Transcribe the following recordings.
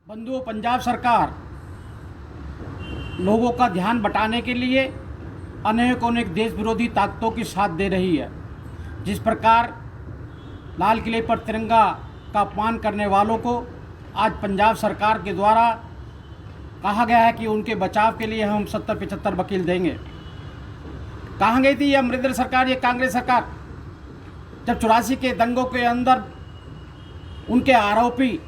बंधुओं, पंजाब सरकार लोगों का ध्यान बटाने के लिए अनेक देश विरोधी ताकतों की साथ दे रही है। जिस प्रकार लाल किले पर तिरंगा का अपमान करने वालों को आज पंजाब सरकार के द्वारा कहा गया है कि उनके बचाव के लिए हम 70-75 वकील देंगे। कहाँ गई थी ये अमरिंदर सरकार, ये कांग्रेस सरकार? जब 84 के दंगों के अंदर उनके आरोपी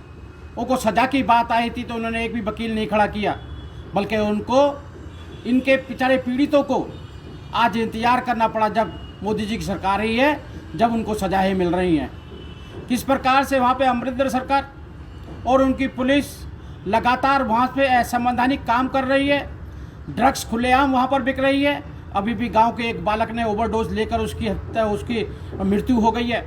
को सज़ा की बात आई थी तो उन्होंने एक भी वकील नहीं खड़ा किया, बल्कि उनको इनके बेचारे पीड़ितों को आज इंतज़ार करना पड़ा जब मोदी जी की सरकार ही है, जब उनको सज़ाएं मिल रही हैं। किस प्रकार से वहाँ पे अमरिंदर सरकार और उनकी पुलिस लगातार वहाँ पे असंवैधानिक काम कर रही है। ड्रग्स खुलेआम वहाँ पर बिक रही है। अभी भी गांव के एक बालक ने ओवरडोज लेकर उसकी मृत्यु हो गई है।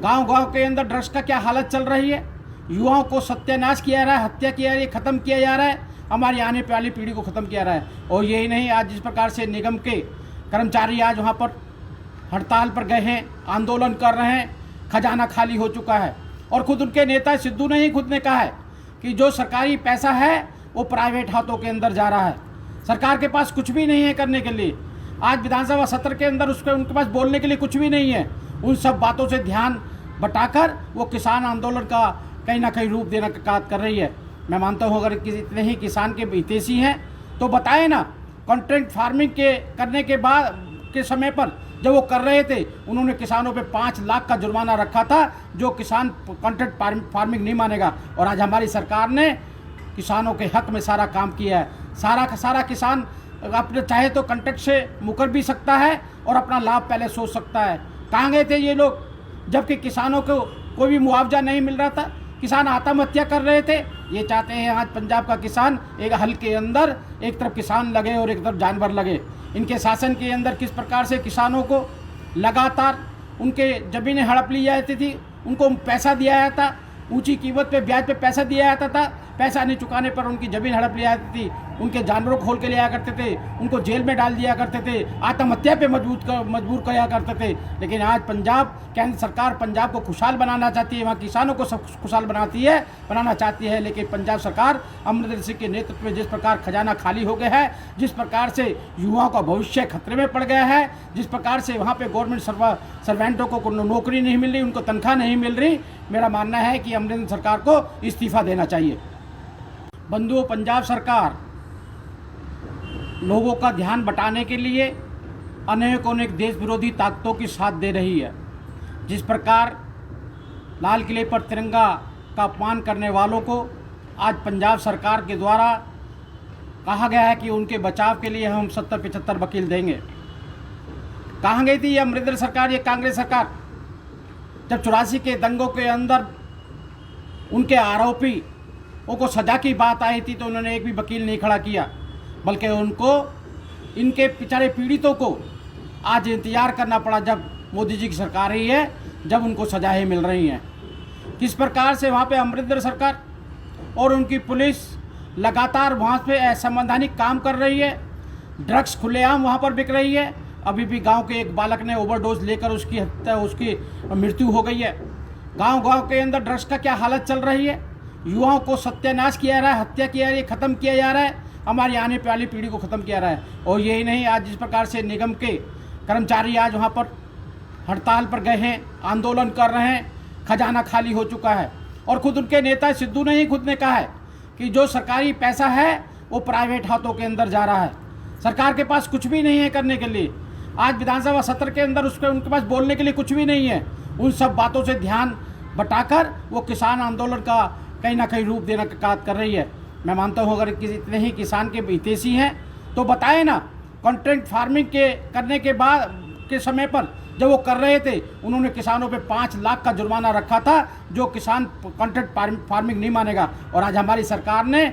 गांव के अंदर ड्रग्स का क्या हालत चल रही है। युवाओं को सत्यानाश किया जा रहा है, हत्या किया जा रही है, ख़त्म किया जा रहा है, हमारी आने वाली पीढ़ी को ख़त्म किया जा रहा है। और यही नहीं, आज जिस प्रकार से निगम के कर्मचारी आज वहाँ पर हड़ताल पर गए हैं, आंदोलन कर रहे हैं, खजाना खाली हो चुका है। और खुद उनके नेता सिद्धू ने ही खुद ने कहा है कि जो सरकारी पैसा है वो प्राइवेट हाथों के अंदर जा रहा है। सरकार के पास कुछ भी नहीं है करने के लिए। आज विधानसभा सत्र के अंदर उनके पास बोलने के लिए कुछ भी नहीं है। उन सब बातों से ध्यान बटाकर वो किसान आंदोलन का कहीं ना कहीं रूप देना का काम कर रही है। मैं मानता हूँ अगर इतने ही किसान के हितैषी हैं तो बताएं ना। कॉन्ट्रैक्ट फार्मिंग के करने के बाद के समय पर जब वो कर रहे थे, उन्होंने किसानों पे 5 लाख का जुर्माना रखा था, जो किसान कॉन्ट्रैक्ट फार्मिंग नहीं मानेगा। और आज हमारी सरकार ने किसानों के हक में सारा काम किया है। सारा किसान अपने चाहे तो कॉन्ट्रैक्ट से मुकर भी सकता है और अपना लाभ पहले सोच सकता है। कहाँ गए थे ये लोग जबकि किसानों को कोई भी मुआवजा नहीं मिल रहा था, किसान आत्महत्या कर रहे थे। ये चाहते हैं आज पंजाब का किसान एक हल के अंदर एक तरफ किसान लगे और एक तरफ जानवर लगे। इनके शासन के अंदर किस प्रकार से किसानों को लगातार उनके ज़मीनें हड़प ली जाती थी, उनको पैसा दिया जाता, ऊंची कीमत पे ब्याज पे पैसा दिया जाता था। पैसा नहीं चुकाने पर उनकी ज़मीन हड़प ली जाती थी, उनके जानवरों खोल के लिया करते थे, उनको जेल में डाल दिया करते थे, आत्महत्या पे मजबूर किया करते थे। लेकिन आज पंजाब केंद्र सरकार पंजाब को खुशहाल बनाना चाहती है, वहाँ किसानों को सब खुशहाल बनाना चाहती है। लेकिन पंजाब सरकार अमरिंदर सिंह के नेतृत्व में जिस प्रकार खजाना खाली हो गया है, जिस प्रकार से युवाओं का भविष्य खतरे में पड़ गया है, जिस प्रकार से वहाँ पे गवर्नमेंट सर्वेंटों को नौकरी नहीं मिल रही, उनको तनख्वाह नहीं मिल रही, मेरा मानना है कि अमरिंदर सरकार को इस्तीफा देना चाहिए। बंधुओं, पंजाब सरकार लोगों का ध्यान बटाने के लिए अनेक देश विरोधी ताकतों की साथ दे रही है। जिस प्रकार लाल किले पर तिरंगा का अपमान करने वालों को आज पंजाब सरकार के द्वारा कहा गया है कि उनके बचाव के लिए हम 70-75 वकील देंगे। कहाँ गई थी ये अमरिंदर सरकार, ये कांग्रेस सरकार? जब 84 के दंगों के अंदर उनके आरोपी को सज़ा की बात आई थी तो उन्होंने एक भी वकील नहीं खड़ा किया, बल्कि उनको इनके बेचारे पीड़ितों को आज इंतज़ार करना पड़ा जब मोदी जी की सरकार ही है, जब उनको सज़ाएं मिल रही हैं। किस प्रकार से वहाँ पे अमरिंदर सरकार और उनकी पुलिस लगातार वहाँ पे असंवैधानिक काम कर रही है। ड्रग्स खुलेआम वहाँ पर बिक रही है। अभी भी गांव के एक बालक ने ओवरडोज लेकर उसकी मृत्यु हो गई है। गांव के अंदर ड्रग्स का क्या हालत चल रही है। युवाओं को सत्यानाश किया जा रहा है, हत्या किया जा रही है, ख़त्म किया जा रहा है, हमारी आने वाली पीढ़ी को ख़त्म किया जा रहा है। और यही नहीं, आज जिस प्रकार से निगम के कर्मचारी आज वहाँ पर हड़ताल पर गए हैं, आंदोलन कर रहे हैं, खजाना खाली हो चुका है। और खुद उनके नेता सिद्धू ने ही खुद ने कहा है कि जो सरकारी पैसा है वो प्राइवेट हाथों के अंदर जा रहा है। सरकार के पास कुछ भी नहीं है करने के लिए। आज विधानसभा सत्र के अंदर उनके पास बोलने के लिए कुछ भी नहीं है। उन सब बातों से ध्यान बटाकर वो किसान आंदोलन का कहीं ना कहीं रूप देना का काम कर रही है। मैं मानता हूँ अगर इतने ही किसान के हितैषी हैं तो बताएं ना। कॉन्ट्रैक्ट फार्मिंग करने के बाद के समय पर जब वो कर रहे थे, उन्होंने किसानों पे 5 लाख का जुर्माना रखा था, जो किसान कॉन्ट्रैक्ट फार्मिंग नहीं मानेगा। और आज हमारी सरकार ने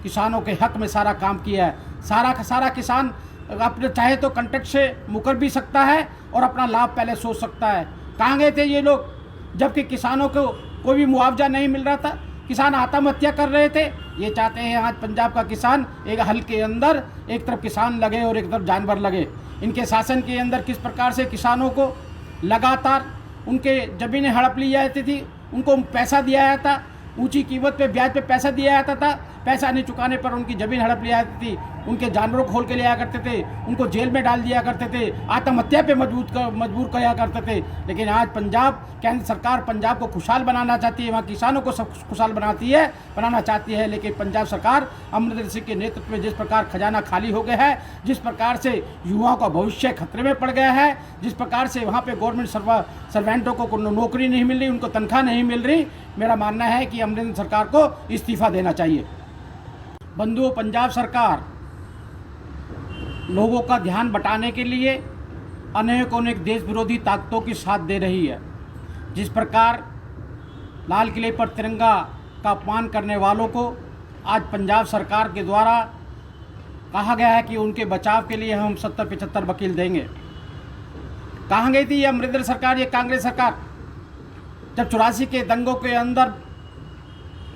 किसानों के हक में सारा काम किया है। सारा किसान अपने चाहे तो कॉन्ट्रैक्ट से मुकर भी सकता है और अपना लाभ पहले सोच सकता है। कहाँ गए थे ये लोग जबकि किसानों को कोई भी मुआवजा नहीं मिल रहा था, किसान आत्महत्या कर रहे थे। ये चाहते हैं आज पंजाब का किसान एक हल के अंदर एक तरफ किसान लगे और एक तरफ जानवर लगे। इनके शासन के अंदर किस प्रकार से किसानों को लगातार उनके ज़मीनें हड़प ली जाती थी, उनको पैसा दिया जाता, ऊंची कीमत पे ब्याज पे पैसा दिया जाता था। पैसा नहीं चुकाने पर उनकी ज़मीन हड़प लिया जाती थी, उनके जानवरों को खोल के लिया करते थे, उनको जेल में डाल दिया करते थे, आत्महत्या पे मजबूर किया करते थे। लेकिन आज पंजाब केंद्र सरकार पंजाब को खुशहाल बनाना चाहती है, वहाँ किसानों को सब खुशहाल बनाना चाहती है। लेकिन पंजाब सरकार अमरिंदर सिंह के नेतृत्व में जिस प्रकार खजाना खाली हो गया है, जिस प्रकार से युवाओं का भविष्य खतरे में पड़ गया है, जिस प्रकार से वहाँ पे गवर्नमेंट सर्वेंटों को नौकरी नहीं मिल रही, उनको तनख्वाह नहीं मिल रही, मेरा मानना है कि अमरिंदर सरकार को इस्तीफा देना चाहिए। बंधुओं, पंजाब सरकार लोगों का ध्यान बटाने के लिए अनेक देश विरोधी ताकतों की साथ दे रही है। जिस प्रकार लाल किले पर तिरंगा का अपमान करने वालों को आज पंजाब सरकार के द्वारा कहा गया है कि उनके बचाव के लिए हम 70-75 वकील देंगे। कहाँ गई थी ये अमरिंदर सरकार, ये कांग्रेस सरकार? जब 84 के दंगों के अंदर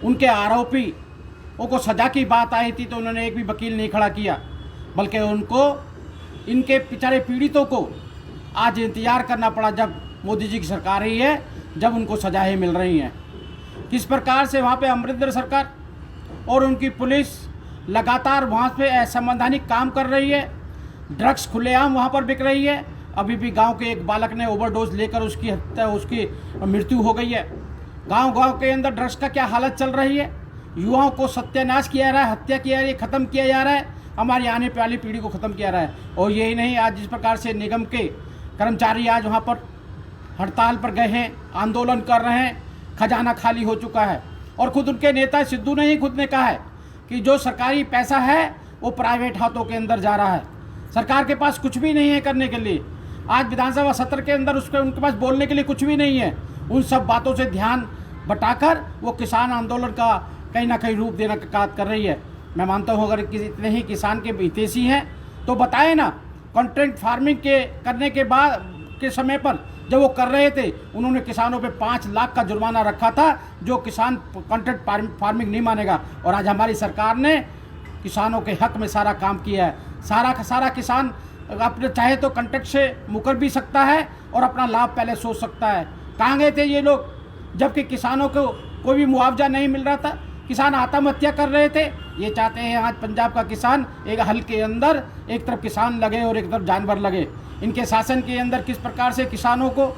उनके आरोपियों को सज़ा की बात आई थी तो उन्होंने एक भी वकील नहीं खड़ा किया, बल्कि उनको इनके बेचारे पीड़ितों को आज इंतज़ार करना पड़ा जब मोदी जी की सरकार ही है, जब उनको सज़ाएँ मिल रही हैं। किस प्रकार से वहाँ पे अमरिंदर सरकार और उनकी पुलिस लगातार वहाँ पे असंवैधानिक काम कर रही है। ड्रग्स खुलेआम वहाँ पर बिक रही है। अभी भी गांव के एक बालक ने ओवरडोज लेकर उसकी मृत्यु हो गई है। गांव के अंदर ड्रग्स का क्या हालत चल रही है। युवाओं को सत्यानाश किया जा रहा है, हत्या किया जा रही है, ख़त्म किया जा रहा है, हमारी आने वाली पीढ़ी को ख़त्म किया जा रहा है। और यही नहीं, आज जिस प्रकार से निगम के कर्मचारी आज वहाँ पर हड़ताल पर गए हैं, आंदोलन कर रहे हैं, खजाना खाली हो चुका है। और खुद उनके नेता सिद्धू ने ही खुद ने कहा है कि जो सरकारी पैसा है वो प्राइवेट हाथों के अंदर जा रहा है, सरकार के पास कुछ भी नहीं है करने के लिए। आज विधानसभा सत्र के अंदर उनके पास बोलने के लिए कुछ भी नहीं है। उन सब बातों से ध्यान बटाकर वो किसान आंदोलन का कहीं ना कहीं रूप देने का काम कर रही है। मैं मानता हूँ अगर इतने ही किसान के हितैषी हैं तो बताए ना, कॉन्ट्रैक्ट फार्मिंग करने के बाद के समय पर जब वो कर रहे थे उन्होंने किसानों पे 5 लाख का जुर्माना रखा था, जो किसान कॉन्ट्रैक्ट फार्मिंग नहीं मानेगा। और आज हमारी सरकार ने किसानों के हक में सारा काम किया है। सारा किसान अपने चाहे तो कॉन्ट्रैक्ट से मुकर भी सकता है और अपना लाभ पहले सोच सकता है। कहाँ गए थे ये लोग जबकि किसानों को कोई भी मुआवजा नहीं मिल रहा था, किसान आत्महत्या कर रहे थे। ये चाहते हैं आज पंजाब का किसान एक हल के अंदर एक तरफ किसान लगे और एक तरफ जानवर लगे। इनके शासन के अंदर किस प्रकार से किसानों को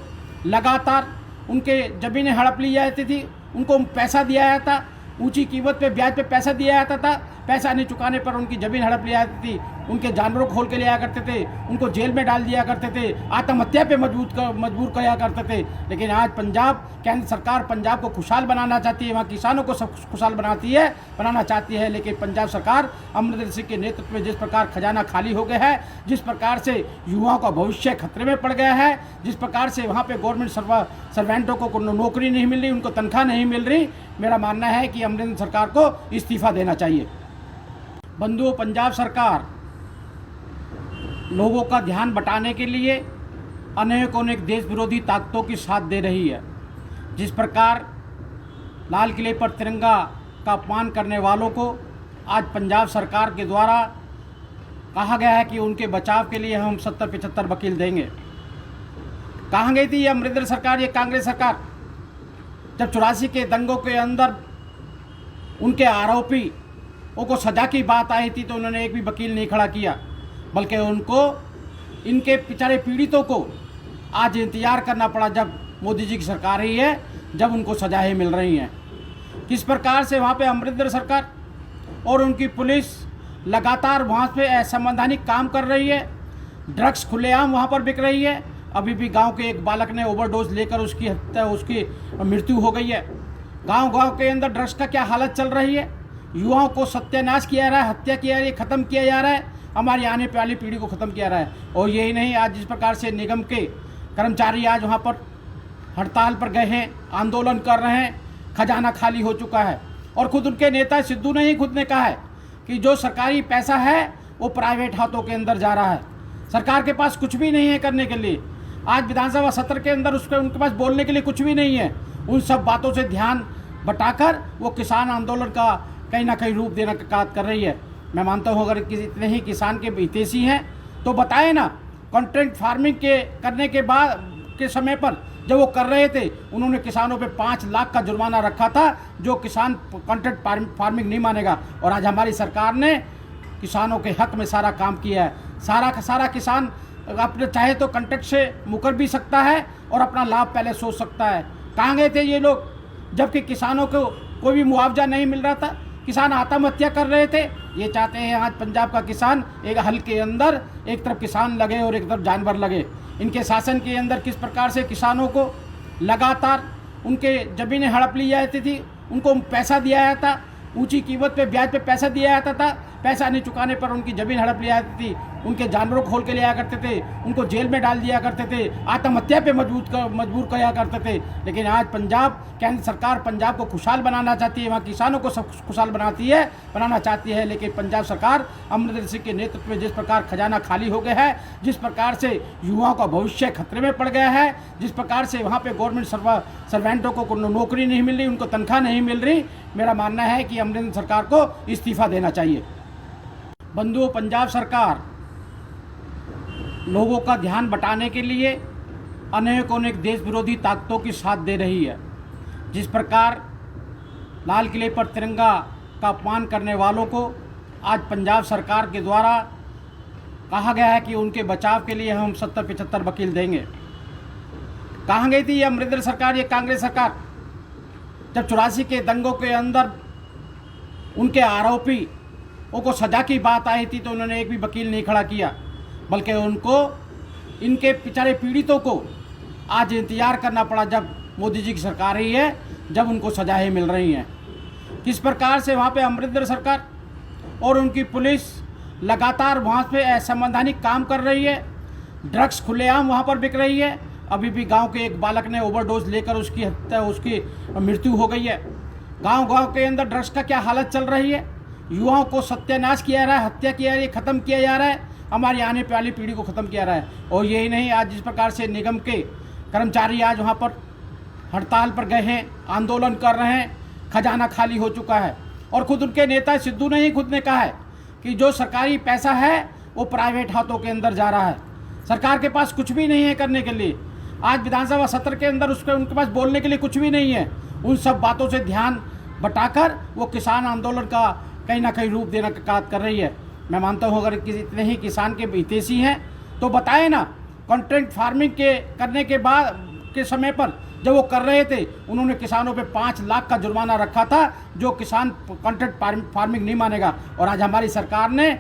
लगातार उनके ज़मीनें हड़प ली जाती थी, उनको पैसा दिया जाता, ऊंची कीमत पे ब्याज पे पैसा दिया जाता था। पैसा नहीं चुकाने पर उनकी ज़मीन हड़प ली जाती थी, उनके जानवरों को खोल के लिया करते थे, उनको जेल में डाल दिया करते थे, आत्महत्या पे मजबूर किया करते थे। लेकिन आज पंजाब केंद्र सरकार पंजाब को खुशहाल बनाना चाहती है, वहाँ किसानों को सब खुशहाल बनाना चाहती है। लेकिन पंजाब सरकार अमरिंदर सिंह के नेतृत्व में जिस प्रकार खजाना खाली हो गया है, जिस प्रकार से युवाओं का भविष्य खतरे में पड़ गया है, जिस प्रकार से वहाँ पे गवर्नमेंट सर्वेंटों को नौकरी नहीं मिल रही, उनको तनख्वाह नहीं मिल रही, मेरा मानना है कि अमरिंदर सरकार को इस्तीफा देना चाहिए। बंधुओं, पंजाब सरकार लोगों का ध्यान बटाने के लिए अनेक देश विरोधी ताकतों की साथ दे रही है। जिस प्रकार लाल किले पर तिरंगा का अपमान करने वालों को आज पंजाब सरकार के द्वारा कहा गया है कि उनके बचाव के लिए हम 70-75 वकील देंगे। कहाँ गई थी ये अमरिंदर सरकार, ये कांग्रेस सरकार? जब 84 के दंगों के अंदर उनके आरोपियों को सज़ा की बात आई थी तो उन्होंने एक भी वकील नहीं खड़ा किया, बल्कि उनको इनके बेचारे पीड़ितों को आज इंतज़ार करना पड़ा जब मोदी जी की सरकार ही है, जब उनको सज़ाएँ मिल रही हैं। किस प्रकार से वहाँ पे अमरिंदर सरकार और उनकी पुलिस लगातार वहाँ पे असंवैधानिक काम कर रही है। ड्रग्स खुलेआम वहाँ पर बिक रही है। अभी भी गांव के एक बालक ने ओवरडोज लेकर उसकी मृत्यु हो गई है। गांव के अंदर ड्रग्स का क्या हालत चल रही है। युवाओं को सत्यानाश किया जा रहा है, हत्या किया जा रही है, ख़त्म किया जा रहा है, हमारी आने वाली पीढ़ी को ख़त्म किया जा रहा है। और यही नहीं, आज जिस प्रकार से निगम के कर्मचारी आज वहाँ पर हड़ताल पर गए हैं, आंदोलन कर रहे हैं, खजाना खाली हो चुका है। और खुद उनके नेता सिद्धू ने ही खुद ने कहा है कि जो सरकारी पैसा है वो प्राइवेट हाथों के अंदर जा रहा है, सरकार के पास कुछ भी नहीं है करने के लिए। आज विधानसभा सत्र के अंदर उनके पास बोलने के लिए कुछ भी नहीं है। उन सब बातों से ध्यान बटाकर वो किसान आंदोलन का कहीं ना कहीं रूप देने का काम कर रही है। मैं मानता हूँ अगर इतने ही किसान के हितैषी हैं तो बताए ना, कॉन्ट्रैक्ट फार्मिंग करने के बाद के समय पर जब वो कर रहे थे उन्होंने किसानों पे 5 लाख का जुर्माना रखा था, जो किसान कॉन्ट्रैक्ट फार्मिंग नहीं मानेगा। और आज हमारी सरकार ने किसानों के हक में सारा काम किया है। सारा का सारा किसान अपने चाहे तो कॉन्ट्रैक्ट से मुकर भी सकता है और अपना लाभ पहले सोच सकता है। कहाँ गए थे ये लोग जबकि किसानों को कोई भी मुआवजा नहीं मिल रहा था, किसान आत्महत्या कर रहे थे। ये चाहते हैं आज पंजाब का किसान एक हल के अंदर एक तरफ किसान लगे और एक तरफ जानवर लगे। इनके शासन के अंदर किस प्रकार से किसानों को लगातार उनके ज़मीनें हड़प ली जाती थी, उनको पैसा दिया जाता, ऊंची कीमत पे ब्याज पे पैसा दिया जाता था, पैसा नहीं चुकाने पर उनकी ज़मीन हड़प ली जाती थी, उनके जानवरों को खोल के लिया करते थे, उनको जेल में डाल दिया करते थे, आत्महत्या पे मजबूर किया करते थे। लेकिन आज पंजाब केंद्र सरकार पंजाब को खुशहाल बनाना चाहती है, वहाँ किसानों को सब खुशहाल बनाना चाहती है। लेकिन पंजाब सरकार अमरिंदर सिंह के नेतृत्व में जिस प्रकार खजाना खाली हो गया है, जिस प्रकार से युवाओं का भविष्य खतरे में पड़ गया है, जिस प्रकार से वहाँ पे गवर्नमेंट सर्वेंटों को नौकरी नहीं मिल रही, उनको तनख्वाह नहीं मिल रही, मेरा मानना है कि अमरिंदर सरकार को इस्तीफा देना चाहिए। बंधुओं, पंजाब सरकार लोगों का ध्यान बटाने के लिए अनेक देश विरोधी ताकतों की साथ दे रही है। जिस प्रकार लाल किले पर तिरंगा का अपमान करने वालों को आज पंजाब सरकार के द्वारा कहा गया है कि उनके बचाव के लिए हम 70-75 वकील देंगे। कहाँ गई थी ये अमरिंदर सरकार, ये कांग्रेस सरकार? जब 84 के दंगों के अंदर उनके आरोपियों को सज़ा की बात आई थी तो उन्होंने एक भी वकील नहीं खड़ा किया, बल्कि उनको इनके बेचारे पीड़ितों को आज इंतज़ार करना पड़ा जब मोदी जी की सरकार रही है, जब उनको सजाएं मिल रही हैं। किस प्रकार से वहाँ पे अमरिंदर सरकार और उनकी पुलिस लगातार वहाँ पे असंवैधानिक काम कर रही है। ड्रग्स खुलेआम वहाँ पर बिक रही है। अभी भी गांव के एक बालक ने ओवरडोज लेकर उसकी मृत्यु हो गई है। गांव के अंदर ड्रग्स का क्या हालत चल रही है, युवाओं को सत्यानाश किया जा रहा है, हत्या किया जा रही है, ख़त्म किया जा रहा है, हमारी आने वाली पीढ़ी को ख़त्म किया जा रहा है। और यही नहीं, आज जिस प्रकार से निगम के कर्मचारी आज वहाँ पर हड़ताल पर गए हैं, आंदोलन कर रहे हैं, खजाना खाली हो चुका है। और खुद उनके नेता सिद्धू ने ही खुद ने कहा है कि जो सरकारी पैसा है वो प्राइवेट हाथों के अंदर जा रहा है, सरकार के पास कुछ भी नहीं है करने के लिए। आज विधानसभा सत्र के अंदर उनके पास बोलने के लिए कुछ भी नहीं है। उन सब बातों से ध्यान बटाकर वो किसान आंदोलन का कहीं ना कहीं रूप देने का काम कर रही है। मैं मानता हूँ अगर इतने ही किसान के हितैषी हैं तो बताएं ना, कॉन्ट्रैक्ट फार्मिंग करने के बाद के समय पर जब वो कर रहे थे उन्होंने किसानों पे 5 लाख का जुर्माना रखा था, जो किसान कॉन्ट्रैक्ट फार्मिंग नहीं मानेगा। और आज हमारी सरकार ने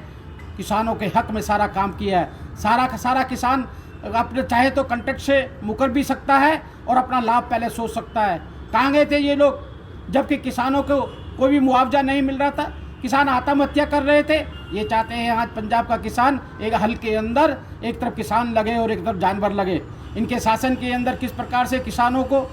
किसानों के हक में सारा काम किया है। सारा का सारा किसान अपने चाहे तो कॉन्ट्रैक्ट से मुकर भी सकता है और अपना लाभ पहले सोच सकता है। कहाँ गए थे ये लोग जबकि किसानों को कोई भी मुआवजा नहीं मिल रहा था, किसान आत्महत्या कर रहे थे। ये चाहते हैं आज पंजाब का किसान एक हल के अंदर एक तरफ किसान लगे और एक तरफ जानवर लगे। इनके शासन के अंदर किस प्रकार से किसानों को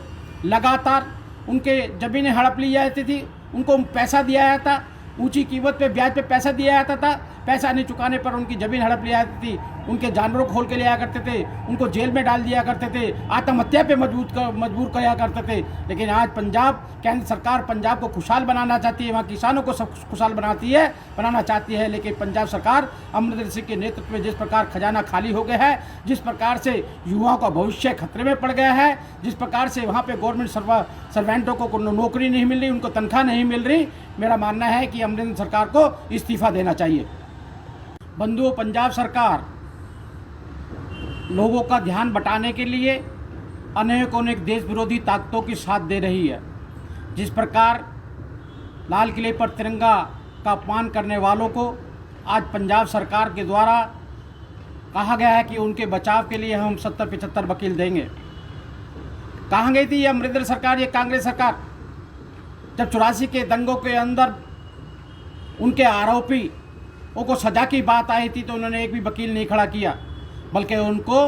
लगातार उनके ज़मीनें हड़प ली जाती थी, उनको पैसा दिया जाता, ऊंची कीमत पे ब्याज पे पैसा दिया जाता था, पैसा नहीं चुकाने पर उनकी ज़मीन हड़प ली जाती थी, उनके जानवरों को खोल के लिया करते थे, उनको जेल में डाल दिया करते थे, आत्महत्या पे मजबूर किया करते थे। लेकिन आज पंजाब केंद्र सरकार पंजाब को खुशहाल बनाना चाहती है, वहाँ किसानों को सब खुशहाल बनाना चाहती है। लेकिन पंजाब सरकार अमरिंदर सिंह के नेतृत्व में जिस प्रकार खजाना खाली हो गया है, जिस प्रकार से युवाओं का भविष्य खतरे में पड़ गया है, जिस प्रकार से वहाँ पे गवर्नमेंट सर्वेंटों को नौकरी नहीं मिल रही, उनको तनख्वाह नहीं मिल रही, मेरा मानना है कि अमरिंदर सरकार को इस्तीफा देना चाहिए। बंधुओं, पंजाब सरकार लोगों का ध्यान बटाने के लिए अनेक देश विरोधी ताकतों की साथ दे रही है। जिस प्रकार लाल किले पर तिरंगा का अपमान करने वालों को आज पंजाब सरकार के द्वारा कहा गया है कि उनके बचाव के लिए हम 70-75 वकील देंगे। कहाँ गई थी ये अमरिंदर सरकार, ये कांग्रेस सरकार? जब 84 के दंगों के अंदर उनके आरोपियों को सज़ा की बात आई थी तो उन्होंने एक भी वकील नहीं खड़ा किया, बल्कि उनको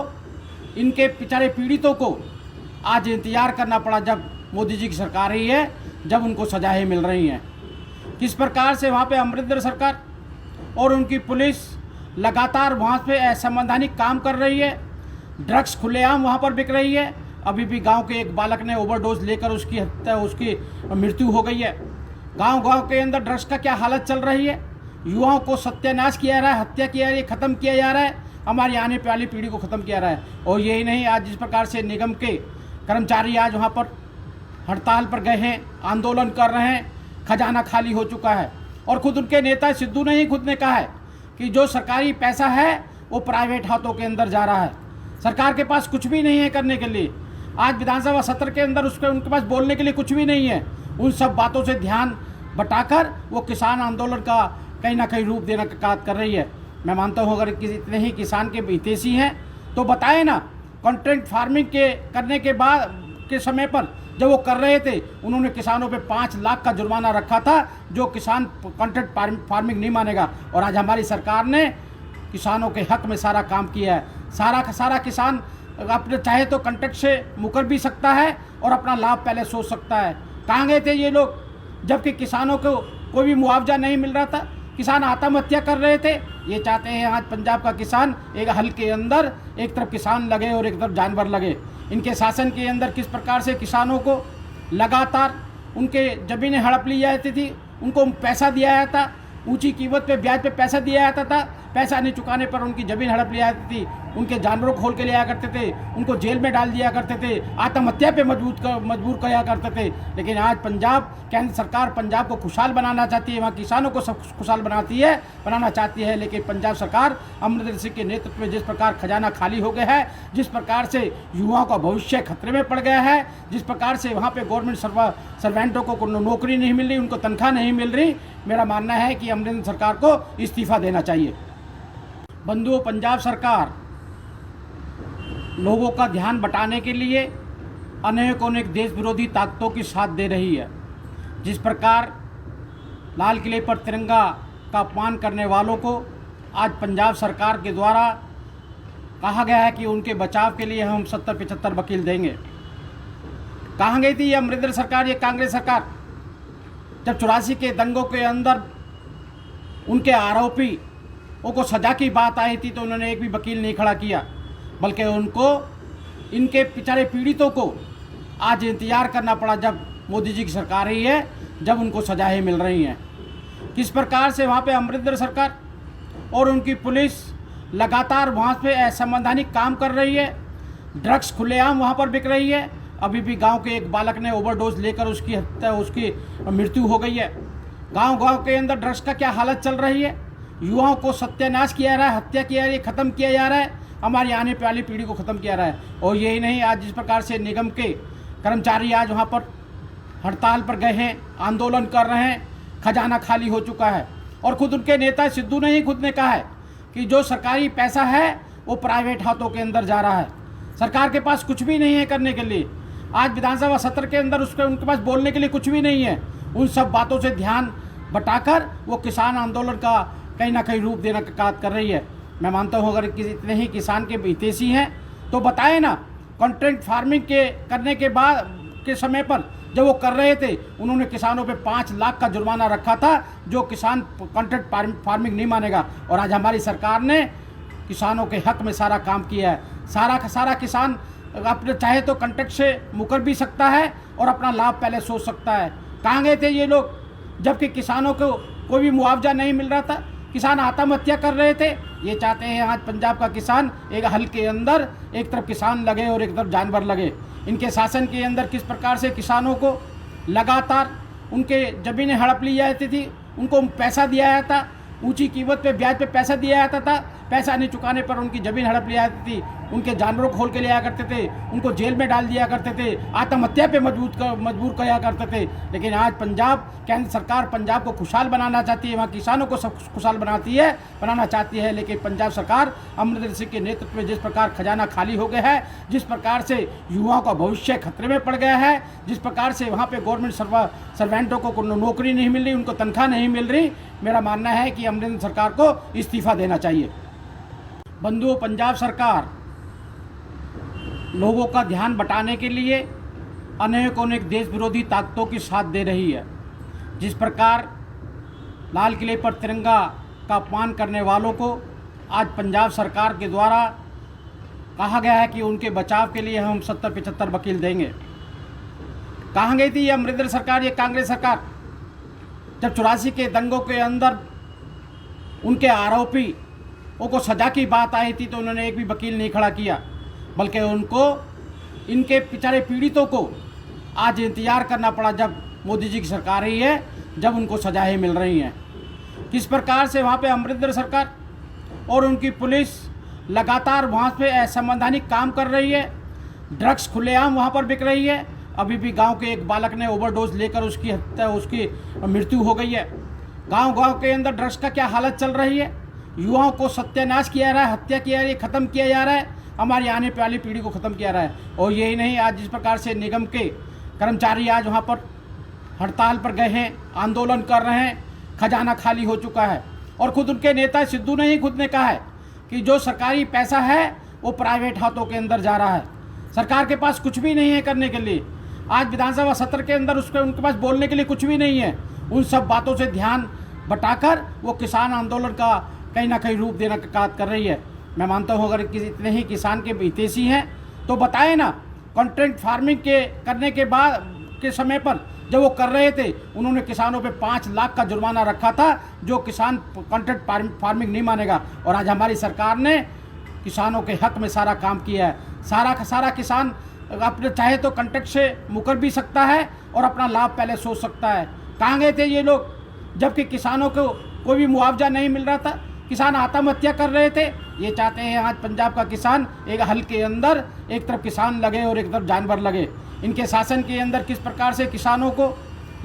इनके बेचारे पीड़ितों को आज इंतज़ार करना पड़ा जब मोदी जी की सरकार रही है, जब उनको सजाएं मिल रही हैं। किस प्रकार से वहाँ पे अमरिंदर सरकार और उनकी पुलिस लगातार वहाँ पे असंवैधानिक काम कर रही है। ड्रग्स खुलेआम वहाँ पर बिक रही है। अभी भी गांव के एक बालक ने ओवरडोज लेकर उसकी मृत्यु हो गई है। गांव के अंदर ड्रग्स का क्या हालत चल रही है, युवाओं को सत्यानाश किया जा रहा है, हत्या किया जा रही है, ख़त्म किया जा रहा है, हमारी आने वाली पीढ़ी को ख़त्म किया जा रहा है। और यही नहीं, आज जिस प्रकार से निगम के कर्मचारी आज वहाँ पर हड़ताल पर गए हैं, आंदोलन कर रहे हैं, खजाना खाली हो चुका है। और खुद उनके नेता सिद्धू ने ही खुद ने कहा है कि जो सरकारी पैसा है वो प्राइवेट हाथों के अंदर जा रहा है, सरकार के पास कुछ भी नहीं है करने के लिए। आज विधानसभा सत्र के अंदर उनके पास बोलने के लिए कुछ भी नहीं है। उन सब बातों से ध्यान बटाकर वो किसान आंदोलन का कहीं ना कहीं रूप देने का काम कर रही है। मैं मानता हूँ अगर इतने ही किसान के हितैषी हैं तो बताएं ना, कॉन्ट्रैक्ट फार्मिंग के करने के बाद के समय पर जब वो कर रहे थे उन्होंने किसानों पे 5 लाख का जुर्माना रखा था, जो किसान कॉन्ट्रैक्ट फार्मिंग नहीं मानेगा। और आज हमारी सरकार ने किसानों के हक में सारा काम किया है। सारा किसान अपने चाहे तो कॉन्ट्रैक्ट से मुकर भी सकता है और अपना लाभ पहले सोच सकता है। कहाँ गए थे ये लोग जबकि किसानों को कोई भी मुआवजा नहीं मिल रहा था, किसान आत्महत्या कर रहे थे। ये चाहते हैं आज पंजाब का किसान एक हल के अंदर एक तरफ किसान लगे और एक तरफ जानवर लगे। इनके शासन के अंदर किस प्रकार से किसानों को लगातार उनके ज़मीनें हड़प ली जाती थी, उनको पैसा दिया जाता, ऊंची कीमत पे ब्याज पे पैसा दिया जाता था, पैसा नहीं चुकाने पर उनकी ज़मीन हड़प ली जाती थी, उनके जानवरों खोल के लिया करते थे, उनको जेल में डाल दिया करते थे, आत्महत्या पे मजबूर किया करते थे। लेकिन आज पंजाब केंद्र सरकार पंजाब को खुशहाल बनाना चाहती है, वहाँ किसानों को सब खुशहाल बनाना चाहती है। लेकिन पंजाब सरकार अमरिंदर सिंह के नेतृत्व में जिस प्रकार खजाना खाली हो गया है, जिस प्रकार से युवाओं का भविष्य खतरे में पड़ गया है, जिस प्रकार से वहाँ पे गवर्नमेंट सर्वेंटों को नौकरी नहीं मिल रही, उनको तनख्वाह नहीं मिल रही, मेरा मानना है कि अमरिंदर सरकार को इस्तीफा देना चाहिए। बंधुओं, पंजाब सरकार लोगों का ध्यान बटाने के लिए अनेक देश विरोधी ताकतों की साथ दे रही है। जिस प्रकार लाल किले पर तिरंगा का अपमान करने वालों को आज पंजाब सरकार के द्वारा कहा गया है कि उनके बचाव के लिए हम 70-75 वकील देंगे। कहाँ गई थी ये अमरिंदर सरकार, ये कांग्रेस सरकार? जब 84 के दंगों के अंदर उनके आरोपियों को सजा की बात आई थी तो उन्होंने एक भी वकील नहीं खड़ा किया, बल्कि उनको इनके बेचारे पीड़ितों को आज इंतज़ार करना पड़ा जब मोदी जी की सरकार ही है, जब उनको सजाएं मिल रही हैं। किस प्रकार से वहाँ पे अमरिंदर सरकार और उनकी पुलिस लगातार वहाँ पे असंवैधानिक काम कर रही है। ड्रग्स खुलेआम वहाँ पर बिक रही है। अभी भी गांव के एक बालक ने ओवरडोज लेकर उसकी मृत्यु हो गई है। गांव के अंदर ड्रग्स का क्या हालत चल रही है, युवाओं को सत्यानाश किया जा रहा है, हत्या किया जा रही है, ख़त्म किया जा रहा है, हमारी आने वाली पीढ़ी को ख़त्म किया रहा है। और यही नहीं, आज जिस प्रकार से निगम के कर्मचारी आज वहाँ पर हड़ताल पर गए हैं, आंदोलन कर रहे हैं, खजाना खाली हो चुका है। और खुद उनके नेता सिद्धू ने ही खुद ने कहा है कि जो सरकारी पैसा है वो प्राइवेट हाथों के अंदर जा रहा है, सरकार के पास कुछ भी नहीं है करने के लिए। आज विधानसभा सत्र के अंदर उनके पास बोलने के लिए कुछ भी नहीं है। उन सब बातों से ध्यान बटाकर वो किसान आंदोलन का कहीं ना कहीं रूप देने का काम कर रही है। मैं मानता हूँ अगर इतने ही किसान के हितैषी हैं तो बताएं ना, कॉन्ट्रैक्ट फार्मिंग करने के बाद के समय पर जब वो कर रहे थे उन्होंने किसानों पे 5 लाख का जुर्माना रखा था, जो किसान कॉन्ट्रैक्ट फार्मिंग नहीं मानेगा। और आज हमारी सरकार ने किसानों के हक में सारा काम किया है। सारा किसान अपने चाहे तो कॉन्ट्रैक्ट से मुकर भी सकता है और अपना लाभ पहले सोच सकता है। कहाँ गए थे ये लोग जबकि किसानों को कोई भी मुआवजा नहीं मिल रहा था, किसान आत्महत्या कर रहे थे। ये चाहते हैं आज पंजाब का किसान एक हल के अंदर एक तरफ किसान लगे और एक तरफ जानवर लगे। इनके शासन के अंदर किस प्रकार से किसानों को लगातार उनके ज़मीनें हड़प ली जाती थी, उनको पैसा दिया जाता, ऊंची कीमत पे ब्याज पे पैसा दिया जाता था, पैसा नहीं चुकाने पर उनकी ज़मीन हड़प ली जाती थी, उनके जानवरों खोल के लिया करते थे, उनको जेल में डाल दिया करते थे, आत्महत्या पे मजबूर किया करते थे। लेकिन आज पंजाब केंद्र सरकार पंजाब को खुशहाल बनाना चाहती है, वहाँ किसानों को सब खुशहाल बनाना चाहती है। लेकिन पंजाब सरकार अमरिंदर सिंह के नेतृत्व में जिस प्रकार खजाना खाली हो गया है, जिस प्रकार से युवाओं का भविष्य खतरे में पड़ गया है, जिस प्रकार से वहाँ पे गवर्नमेंट सर्वेंटों को नौकरी नहीं मिल रही, उनको तनख्वाह नहीं मिल रही, मेरा मानना है कि अमरिंदर सरकार को इस्तीफा देना चाहिए। बंधुओं, पंजाब सरकार लोगों का ध्यान बटाने के लिए अनेक देश विरोधी ताकतों की साथ दे रही है। जिस प्रकार लाल किले पर तिरंगा का अपमान करने वालों को आज पंजाब सरकार के द्वारा कहा गया है कि उनके बचाव के लिए हम 70-75 वकील देंगे। कहाँ गई थी ये अमरिंदर सरकार, ये कांग्रेस सरकार? जब 84 के दंगों के अंदर उनके आरोपियों को सजा की बात आई थी तो उन्होंने एक भी वकील नहीं खड़ा किया, बल्कि उनको इनके बेचारे पीड़ितों को आज इंतज़ार करना पड़ा जब मोदी जी की सरकार ही है, जब उनको सजाएं मिल रही हैं। किस प्रकार से वहाँ पे अमरिंदर सरकार और उनकी पुलिस लगातार वहाँ पे असंवैधानिक काम कर रही है। ड्रग्स खुलेआम वहाँ पर बिक रही है। अभी भी गांव के एक बालक ने ओवरडोज लेकर उसकी मृत्यु हो गई है। गांव के अंदर ड्रग्स का क्या हालत चल रही है। युवाओं को सत्यानाश किया जा रहा है, हत्या किया जा रही है, ख़त्म किया जा रहा है, हमारी आने वाली पीढ़ी को ख़त्म किया जा रहा है। और यही नहीं, आज जिस प्रकार से निगम के कर्मचारी आज वहाँ पर हड़ताल पर गए हैं, आंदोलन कर रहे हैं, खजाना खाली हो चुका है। और खुद उनके नेता सिद्धू ने ही खुद ने कहा है कि जो सरकारी पैसा है वो प्राइवेट हाथों के अंदर जा रहा है। सरकार के पास कुछ भी नहीं है करने के लिए। आज विधानसभा सत्र के अंदर उनके पास बोलने के लिए कुछ भी नहीं है। उन सब बातों से ध्यान बटाकर वो किसान आंदोलन का कहीं ना कहीं रूप देने का काम कर रही है। मैं मानता हूँ अगर इतने ही किसान के हितैषी हैं तो बताएं ना। कॉन्ट्रैक्ट फार्मिंग करने के बाद के समय पर जब वो कर रहे थे, उन्होंने किसानों पे 5 लाख का जुर्माना रखा था, जो किसान कॉन्ट्रैक्ट फार्मिंग नहीं मानेगा। और आज हमारी सरकार ने किसानों के हक में सारा काम किया है। सारा किसान अपने चाहे तो कॉन्ट्रैक्ट से मुकर भी सकता है और अपना लाभ पहले सोच सकता है। कहाँ गए थे ये लोग जबकि किसानों को कोई भी मुआवजा नहीं मिल रहा था, किसान आत्महत्या कर रहे थे। ये चाहते हैं आज पंजाब का किसान एक हल के अंदर एक तरफ किसान लगे और एक तरफ जानवर लगे। इनके शासन के अंदर किस प्रकार से किसानों को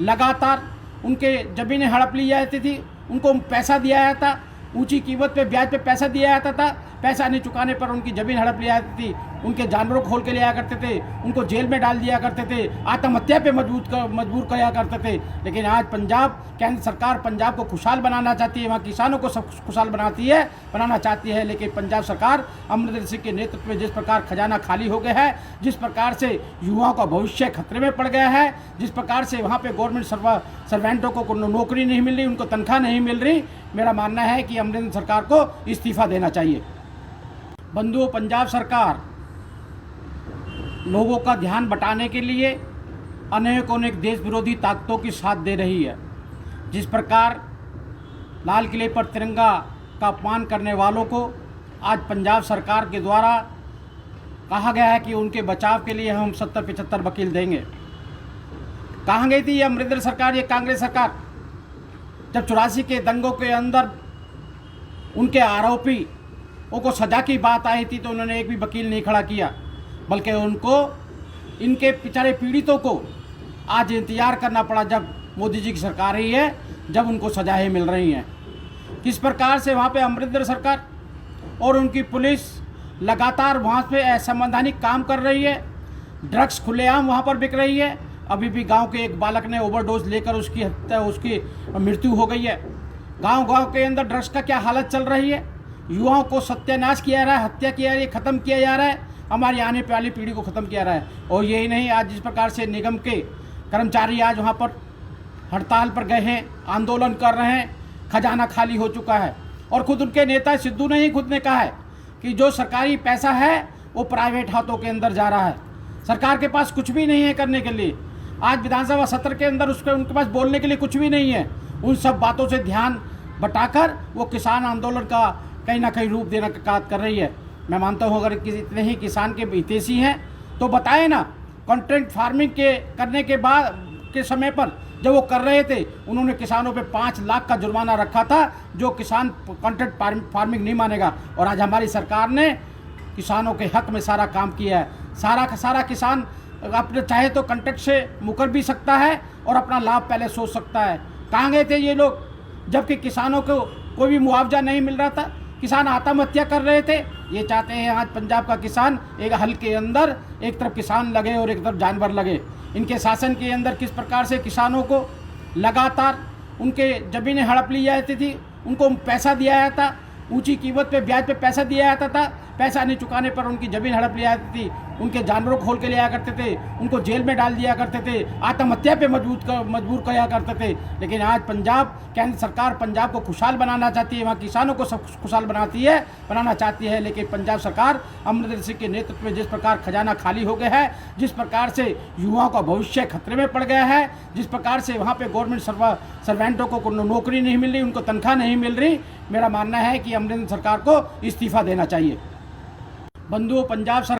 लगातार उनके ज़मीनें हड़प ली जाती थी, उनको पैसा दिया जाता, ऊंची कीमत पे ब्याज पे पैसा दिया जाता था। पैसा नहीं चुकाने पर उनकी ज़मीन हड़प ली जाती थी, उनके जानवरों को खोल के लिया करते थे, उनको जेल में डाल दिया करते थे, आत्महत्या पे मजबूर किया करते थे। लेकिन आज केंद्र सरकार पंजाब को खुशहाल बनाना चाहती है, वहाँ किसानों को सब खुशहाल बनाना चाहती है। लेकिन पंजाब सरकार अमरिंदर सिंह के नेतृत्व में जिस प्रकार खजाना खाली हो गया है, जिस प्रकार से युवाओं का भविष्य खतरे में पड़ गया है, जिस प्रकार से वहाँ पे गवर्नमेंट सर्वेंटों को नौकरी नहीं मिल रही, उनको तनख्वाह नहीं मिल रही, मेरा मानना है कि अमरिंदर सरकार को इस्तीफा देना चाहिए। बंधुओं, पंजाब सरकार लोगों का ध्यान बटाने के लिए अनेक देश विरोधी ताकतों की साथ दे रही है। जिस प्रकार लाल किले पर तिरंगा का अपमान करने वालों को आज पंजाब सरकार के द्वारा कहा गया है कि उनके बचाव के लिए हम 70-75 वकील देंगे। कहाँ गई थी ये अमरिंदर सरकार, ये कांग्रेस सरकार? जब 84 के दंगों के अंदर उनके आरोपियों को सजा की बात आई थी तो उन्होंने एक भी वकील नहीं खड़ा किया, बल्कि इनके बेचारे पीड़ितों को आज इंतज़ार करना पड़ा जब मोदी जी की सरकार ही है, जब उनको सजाएं मिल रही हैं। किस प्रकार से वहाँ पे अमरिंदर सरकार और उनकी पुलिस लगातार वहाँ पे असंवैधानिक काम कर रही है। ड्रग्स खुलेआम वहाँ पर बिक रही है। अभी भी गांव के एक बालक ने ओवरडोज लेकर उसकी मृत्यु हो गई है। गांव के अंदर ड्रग्स का क्या हालत चल रही है। युवाओं को सत्यानाश किया जा रहा है, हत्या किया जा रही है, ख़त्म किया जा रहा है, हमारी आने वाली पीढ़ी को ख़त्म किया जा रहा है। और यही नहीं, आज जिस प्रकार से निगम के कर्मचारी आज वहाँ पर हड़ताल पर गए हैं, आंदोलन कर रहे हैं, खजाना खाली हो चुका है। और खुद उनके नेता सिद्धू ने ही खुद ने कहा है कि जो सरकारी पैसा है वो प्राइवेट हाथों के अंदर जा रहा है। सरकार के पास कुछ भी नहीं है करने के लिए। आज विधानसभा सत्र के अंदर उनके पास बोलने के लिए कुछ भी नहीं है। उन सब बातों से ध्यान बटाकर वो किसान आंदोलन का कहीं ना कहीं रूप देने का काम कर रही है। मैं मानता हूँ अगर इतने ही किसान के हितैषी हैं तो बताएं ना। कॉन्ट्रैक्ट फार्मिंग करने के बाद के समय पर जब वो कर रहे थे, उन्होंने किसानों पे 5 लाख का जुर्माना रखा था, जो किसान कॉन्ट्रैक्ट फार्मिंग नहीं मानेगा। और आज हमारी सरकार ने किसानों के हक में सारा काम किया है। सारा किसान अपने चाहे तो कॉन्ट्रैक्ट से मुकर भी सकता है और अपना लाभ पहले सोच सकता है। कहाँ गए थे ये लोग जबकि किसानों को कोई भी मुआवजा नहीं मिल रहा था, किसान आत्महत्या कर रहे थे। ये चाहते हैं आज पंजाब का किसान एक हल के अंदर एक तरफ किसान लगे और एक तरफ जानवर लगे। इनके शासन के अंदर किस प्रकार से किसानों को लगातार उनके ज़मीनें हड़प ली जाती थी, उनको पैसा दिया जाता, ऊंची कीमत पे ब्याज पे पैसा दिया जाता था। पैसा नहीं चुकाने पर उनकी ज़मीन हड़प ली जाती थी, उनके जानवरों को खोल के लिया करते थे, उनको जेल में डाल दिया करते थे, आत्महत्या पे मजबूर किया करते थे। लेकिन आज केंद्र सरकार पंजाब को खुशहाल बनाना चाहती है, वहाँ किसानों को सब खुशहाल बनाना चाहती है। लेकिन पंजाब सरकार अमरिंदर सिंह के नेतृत्व में जिस प्रकार खजाना खाली हो गया है, जिस प्रकार से युवाओं का भविष्य खतरे में पड़ गया है, जिस प्रकार से वहाँ पे गवर्नमेंट सर्वेंटों को नौकरी नहीं मिल रही, उनको तनख्वाह नहीं मिल रही, मेरा मानना है कि अमरिंदर सरकार को इस्तीफा देना चाहिए। बंधुओं, पंजाब सरकार